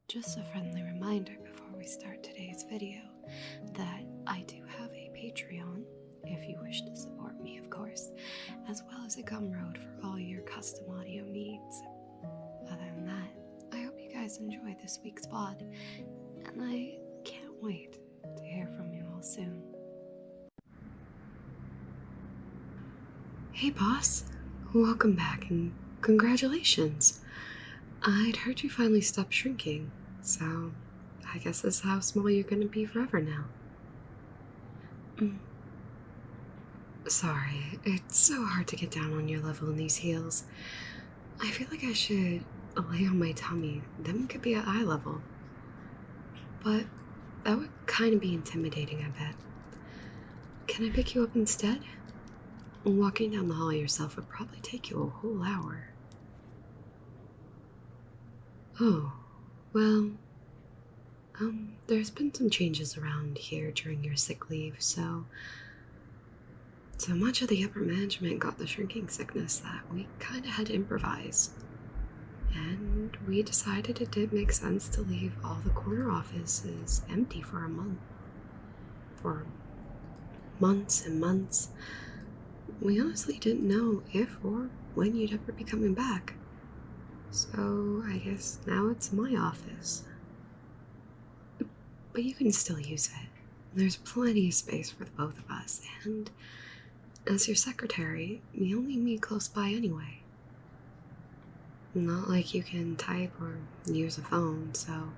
Just a friendly reminder before we start today's video that I do have a Patreon, if you wish to support me of course, as well as a Gumroad for all your custom audio needs. Other than that, I hope you guys enjoy this week's VOD, and I can't wait to hear from you all soon. Hey boss, welcome back and congratulations. I'd heard you finally stopped shrinking, so I guess that's how small you're gonna be forever now. Sorry, it's so hard to get down on your level in these heels. I feel like I should lay on my tummy, then we could be at eye level. But that would kind of be intimidating, I bet. Can I pick you up instead? Walking down the hall yourself would probably take you a whole hour. Oh, well, there's been some changes around here during your sick leave, so much of the upper management got the shrinking sickness that we kind of had to improvise. And we decided it didn't make sense to leave all the corner offices empty for a month. For months and months. We honestly didn't know if or when you'd ever be coming back. So I guess now it's my office. But you can still use it. There's plenty of space for the both of us, and as your secretary, you'll need me close by anyway. Not like you can type or use a phone, so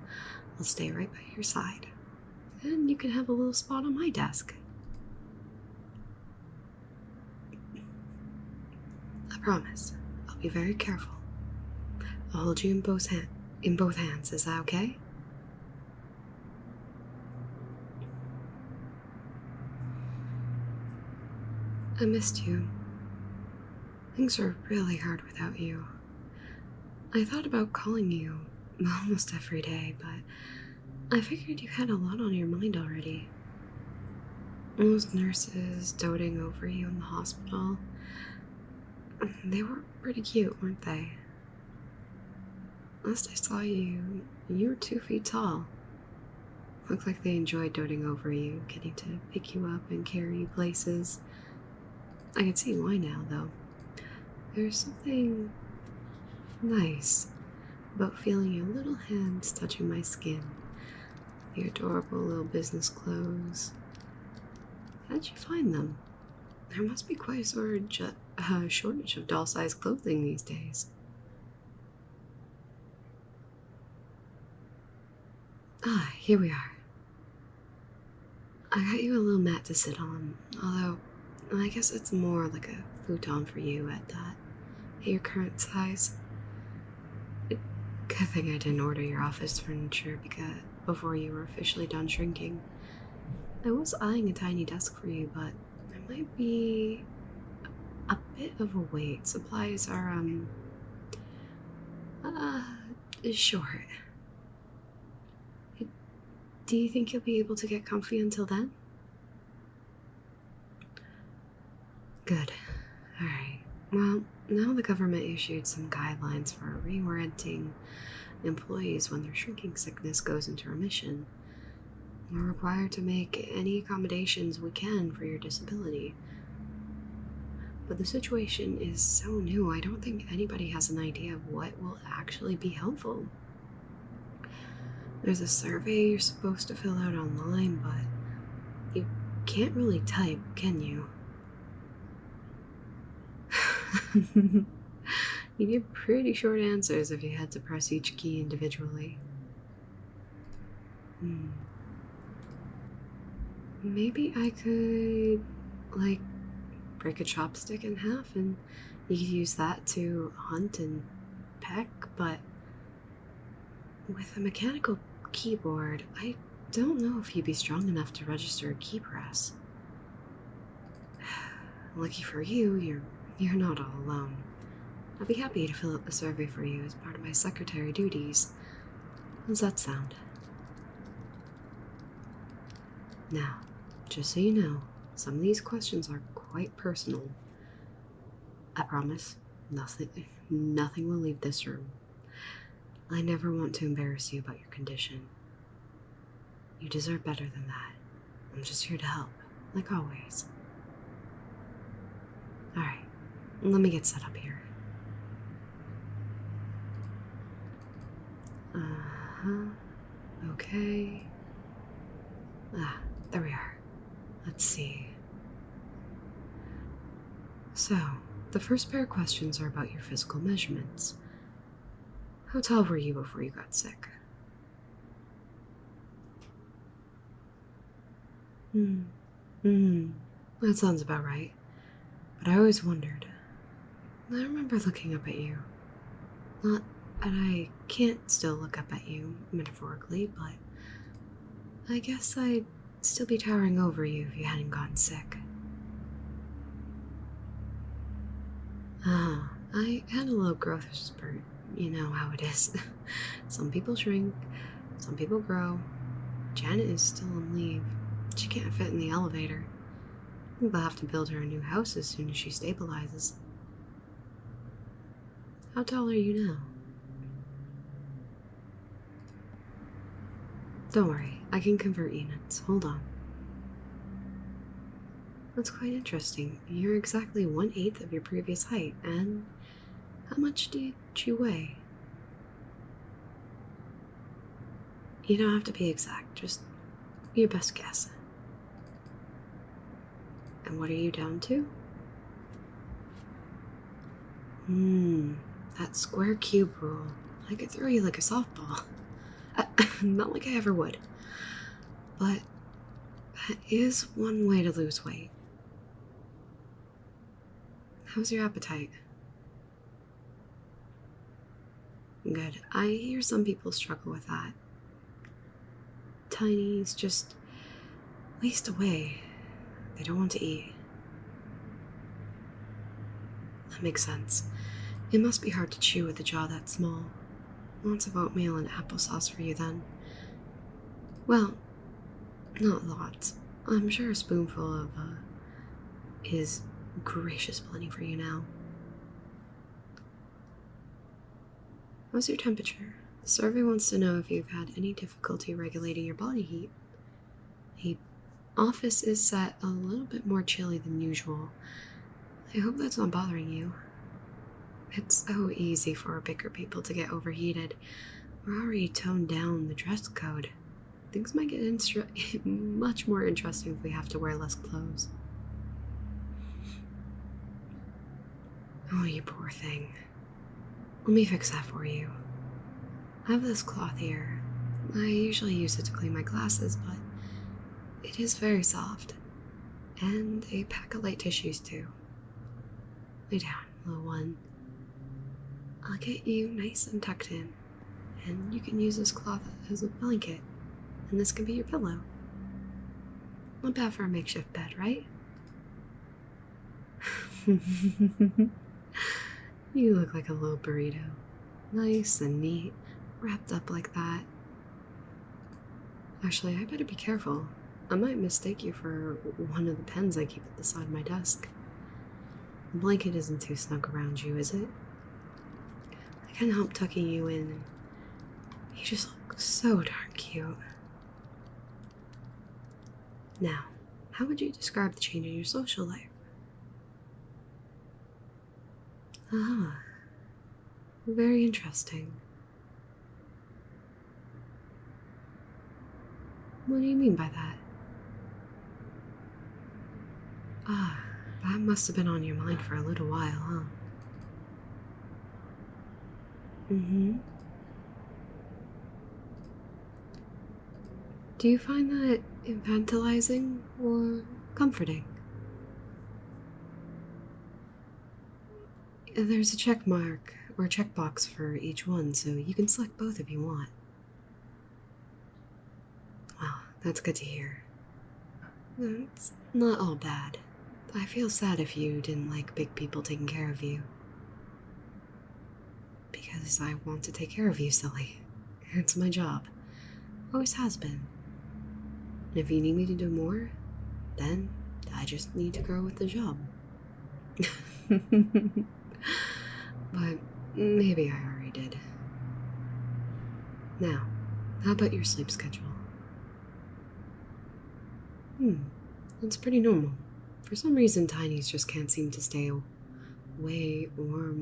I'll stay right by your side. And you can have a little spot on my desk. I promise, I'll be very careful. I'll hold you in both hands, is that okay? I missed you. Things were really hard without you. I thought about calling you almost every day, but I figured you had a lot on your mind already. Those nurses doting over you in the hospital, they were pretty cute, weren't they? Last I saw you, you were 2 feet tall. Looked like they enjoyed doting over you, getting to pick you up and carry you places. I can see why now, though. There's something nice about feeling your little hands touching my skin. Your adorable little business clothes. How'd you find them? There must be quite a shortage of doll-sized clothing these days. Ah, here we are. I got you a little mat to sit on, although I guess it's more like a futon for you at your current size. Good thing I didn't order your office furniture before you were officially done shrinking. I was eyeing a tiny desk for you, but it might be a bit of a wait. Supplies are, short. Do you think you'll be able to get comfy until then? Good. Alright. Well, now the government issued some guidelines for reorienting employees when their shrinking sickness goes into remission. We're required to make any accommodations we can for your disability. But the situation is so new, I don't think anybody has an idea of what will actually be helpful. There's a survey you're supposed to fill out online, but you can't really type, can you? You give pretty short answers if you had to press each key individually. Maybe I could, break a chopstick in half and you could use that to hunt and peck, but with a mechanical keyboard, I don't know if you'd be strong enough to register a key press. Lucky for you, you're not all alone. I'll be happy to fill out the survey for you as part of my secretary duties. How's that sound? Now, just so you know, some of these questions are quite personal. I promise, nothing will leave this room. I never want to embarrass you about your condition. You deserve better than that. I'm just here to help, like always. Alright, let me get set up here. Okay. There we are. Let's see. So, the first pair of questions are about your physical measurements. How tall were you before you got sick? That sounds about right. But I always wondered. I remember looking up at you. Not that I can't still look up at you, metaphorically, but I guess I'd still be towering over you if you hadn't gotten sick. I had a little growth spurt. You know how it is. Some people shrink, some people grow. Janet is still on leave. She can't fit in the elevator. They'll have to build her a new house as soon as she stabilizes. How tall are you now? Don't worry, I can convert units. Hold on. That's quite interesting. You're exactly 1/8 of your previous height, and how much did you weigh? You don't have to be exact, just your best guess. And what are you down to? That square cube rule. I could throw you like a softball. Not like I ever would. But that is one way to lose weight. How's your appetite? Good. I hear some people struggle with that. Tiny's just waste away. They don't want to eat. That makes sense. It must be hard to chew with a jaw that small. Lots of oatmeal and applesauce for you then. Well, not lots. I'm sure a spoonful of is gracious plenty for you now. How's your temperature? The survey wants to know if you've had any difficulty regulating your body heat. The office is set a little bit more chilly than usual. I hope that's not bothering you. It's so easy for bigger people to get overheated. We're already toned down the dress code. Things might get much more interesting if we have to wear less clothes. Oh, you poor thing. Let me fix that for you. I have this cloth here. I usually use it to clean my glasses, but it is very soft. And a pack of light tissues too. Lay down, little one. I'll get you nice and tucked in, and you can use this cloth as a blanket, and this can be your pillow. Not bad for a makeshift bed, right? You look like a little burrito. Nice and neat, wrapped up like that. Actually, I better be careful. I might mistake you for one of the pens I keep at the side of my desk. The blanket isn't too snug around you, is it? I can't help tucking you in, and you just look so darn cute. Now, how would you describe the change in your social life? Very interesting. What do you mean by that? That must have been on your mind for a little while, huh? Do you find that infantilizing or comforting? There's a check mark or checkbox for each one, so you can select both if you want. Wow, that's good to hear. It's not all bad. I feel sad if you didn't like big people taking care of you. Because I want to take care of you, silly. It's my job. Always has been. And if you need me to do more, then I just need to grow with the job. But maybe I already did. Now, how about your sleep schedule? That's pretty normal. For some reason, tinies just can't seem to stay away for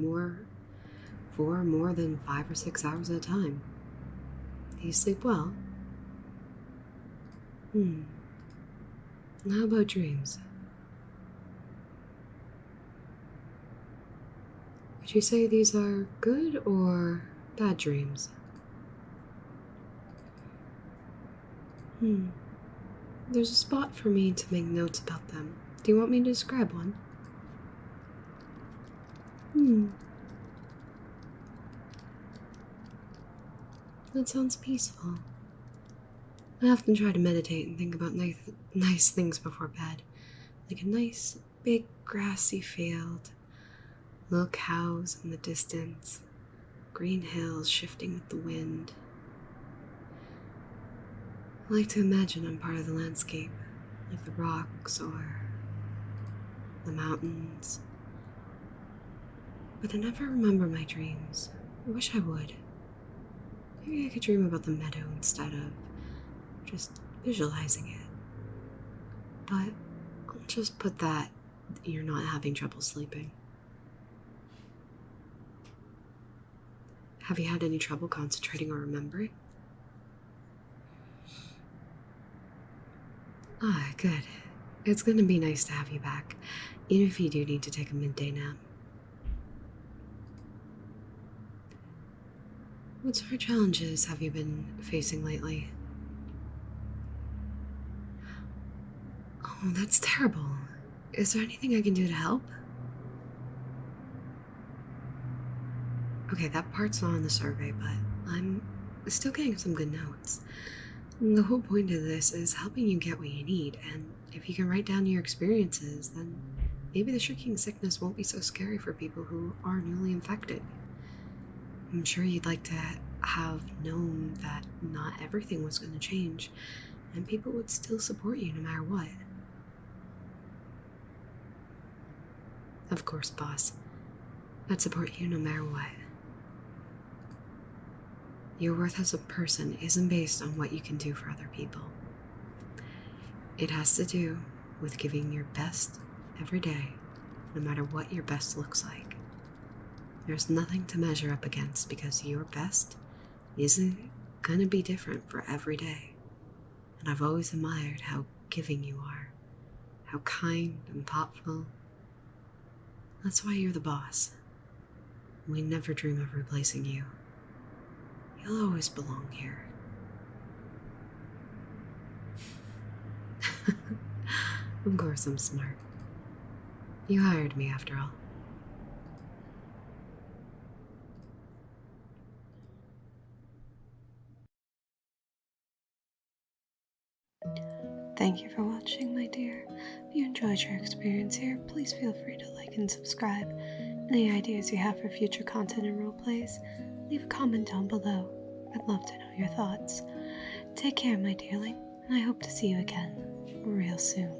more than 5 or 6 hours at a time. Do you sleep well? How about dreams? Would you say these are good or bad dreams? There's a spot for me to make notes about them. Do you want me to describe one? That sounds peaceful. I often try to meditate and think about nice things before bed. Like a nice, big, grassy field, little cows in the distance, green hills shifting with the wind. I like to imagine I'm part of the landscape, like the rocks or the mountains. But I never remember my dreams. I wish I would. Maybe I could dream about the meadow instead of just visualizing it. But I'll just put that you're not having trouble sleeping. Have you had any trouble concentrating or remembering? Good. It's gonna be nice to have you back, even if you do need to take a midday nap. What sort of challenges have you been facing lately? Oh, that's terrible. Is there anything I can do to help? Okay, that part's not on the survey, but I'm still getting some good notes. The whole point of this is helping you get what you need, and if you can write down your experiences, then maybe the shrieking sickness won't be so scary for people who are newly infected. I'm sure you'd like to have known that not everything was going to change, and people would still support you no matter what. Of course, boss. I'd support you no matter what. Your worth as a person isn't based on what you can do for other people. It has to do with giving your best every day, no matter what your best looks like. There's nothing to measure up against because your best isn't gonna be different for every day. And I've always admired how giving you are, how kind and thoughtful. That's why you're the boss. We never dream of replacing you. You'll always belong here. Of course I'm smart. You hired me after all. Thank you for watching, my dear. If you enjoyed your experience here, please feel free to like and subscribe. Any ideas you have for future content and roleplays, leave a comment down below. I'd love to know your thoughts. Take care, my dearling, and I hope to see you again real soon.